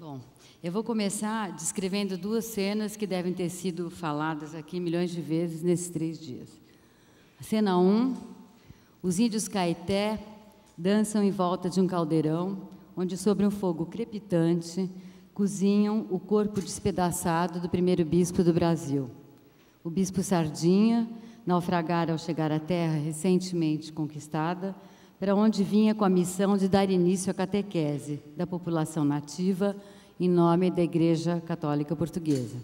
Bom, eu vou começar descrevendo duas cenas que devem ter sido faladas aqui milhões de vezes nesses 3 dias. A cena 1, os índios Caeté dançam em volta de um caldeirão, onde sobre um fogo crepitante cozinham o corpo despedaçado do primeiro bispo do Brasil. O bispo Sardinha naufragara ao chegar à terra recentemente conquistada, para onde vinha com a missão de dar início à catequese da população nativa em nome da Igreja Católica Portuguesa.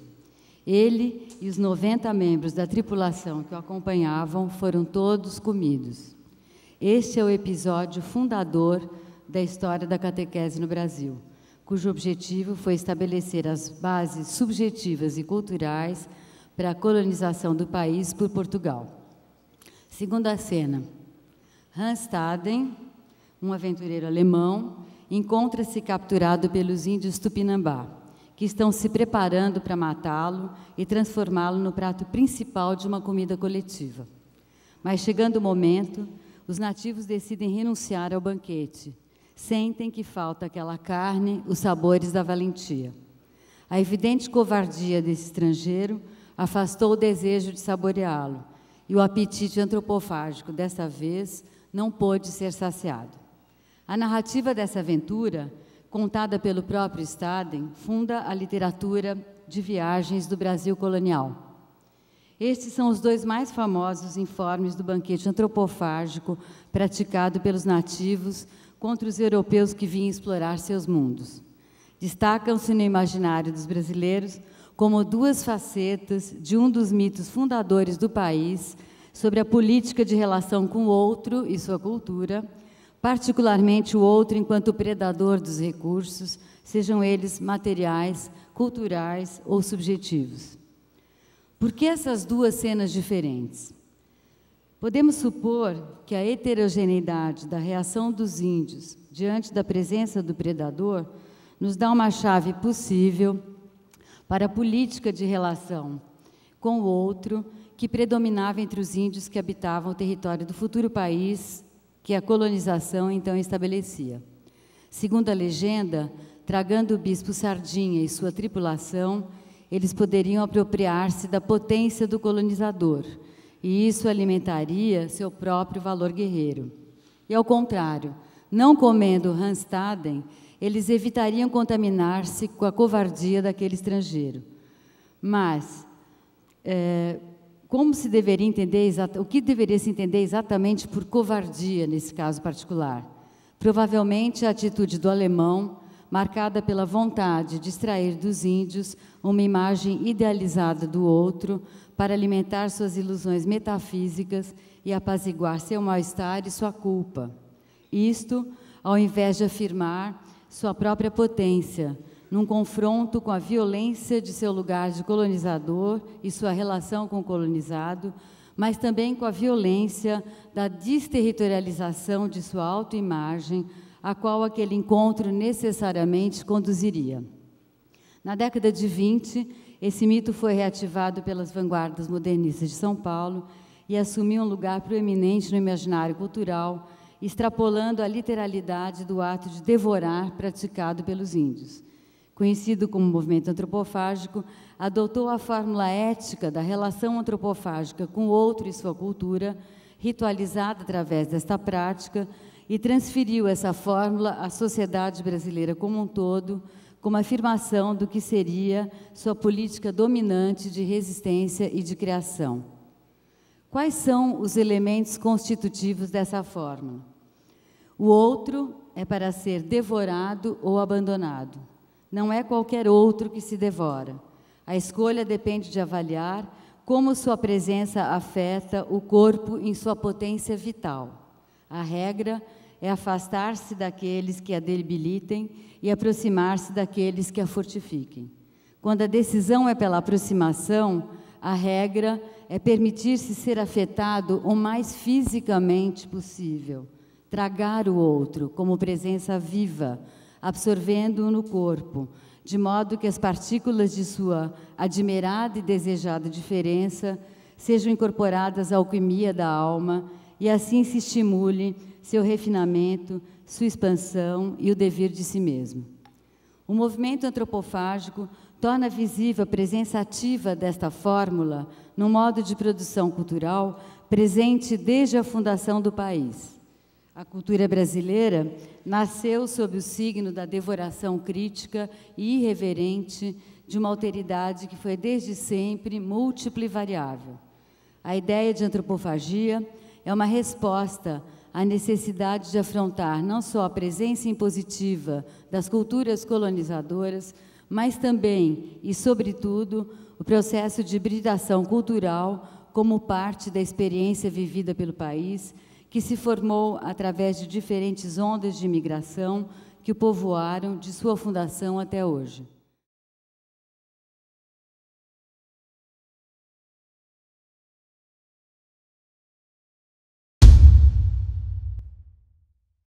Ele e os 90 membros da tripulação que o acompanhavam foram todos comidos. Este é o episódio fundador da história da catequese no Brasil, cujo objetivo foi estabelecer as bases subjetivas e culturais para a colonização do país por Portugal. Segunda cena. Hans Staden, um aventureiro alemão, encontra-se capturado pelos índios Tupinambá, que estão se preparando para matá-lo e transformá-lo no prato principal de uma comida coletiva. Mas, chegando o momento, os nativos decidem renunciar ao banquete. Sentem que falta aquela carne, os sabores da valentia. A evidente covardia desse estrangeiro afastou o desejo de saboreá-lo, e o apetite antropofágico, dessa vez, não pôde ser saciado. A narrativa dessa aventura, contada pelo próprio Staden, funda a literatura de viagens do Brasil colonial. Estes são os 2 mais famosos informes do banquete antropofágico praticado pelos nativos contra os europeus que vinham explorar seus mundos. Destacam-se no imaginário dos brasileiros como 2 facetas de um dos mitos fundadores do país sobre a política de relação com o outro e sua cultura, particularmente o outro enquanto predador dos recursos, sejam eles materiais, culturais ou subjetivos. Por que essas 2 cenas diferentes? Podemos supor que a heterogeneidade da reação dos índios diante da presença do predador nos dá uma chave possível para a política de relação com o outro que predominava entre os índios que habitavam o território do futuro país que a colonização então estabelecia. Segundo a legenda, tragando o bispo Sardinha e sua tripulação, eles poderiam apropriar-se da potência do colonizador, e isso alimentaria seu próprio valor guerreiro. E, ao contrário, não comendo Hans Staden, eles evitariam contaminar-se com a covardia daquele estrangeiro. Mas, como se deveria entender, o que deveria se entender exatamente por covardia nesse caso particular? Provavelmente a atitude do alemão, marcada pela vontade de extrair dos índios uma imagem idealizada do outro para alimentar suas ilusões metafísicas e apaziguar seu mal-estar e sua culpa. Isto, ao invés de afirmar sua própria potência, num confronto com a violência de seu lugar de colonizador e sua relação com o colonizado, mas também com a violência da desterritorialização de sua autoimagem, a qual aquele encontro necessariamente conduziria. Na década de 20, esse mito foi reativado pelas vanguardas modernistas de São Paulo e assumiu um lugar proeminente no imaginário cultural, extrapolando a literalidade do ato de devorar praticado pelos índios. Conhecido como movimento antropofágico, adotou a fórmula ética da relação antropofágica com o outro e sua cultura, ritualizada através desta prática, e transferiu essa fórmula à sociedade brasileira como um todo, como afirmação do que seria sua política dominante de resistência e de criação. Quais são os elementos constitutivos dessa fórmula? O outro é para ser devorado ou abandonado. Não é qualquer outro que se devora. A escolha depende de avaliar como sua presença afeta o corpo em sua potência vital. A regra é afastar-se daqueles que a debilitem e aproximar-se daqueles que a fortifiquem. Quando a decisão é pela aproximação, a regra é permitir-se ser afetado o mais fisicamente possível, tragar o outro como presença viva, absorvendo-o no corpo, de modo que as partículas de sua admirada e desejada diferença sejam incorporadas à alquimia da alma e assim se estimule seu refinamento, sua expansão e o devir de si mesmo. O movimento antropofágico torna visível a presença ativa desta fórmula no modo de produção cultural presente desde a fundação do país. A cultura brasileira nasceu sob o signo da devoração crítica e irreverente de uma alteridade que foi desde sempre múltipla e variável. A ideia de antropofagia é uma resposta à necessidade de afrontar não só a presença impositiva das culturas colonizadoras, mas também, e sobretudo, o processo de hibridação cultural como parte da experiência vivida pelo país, que se formou através de diferentes ondas de imigração que o povoaram de sua fundação até hoje.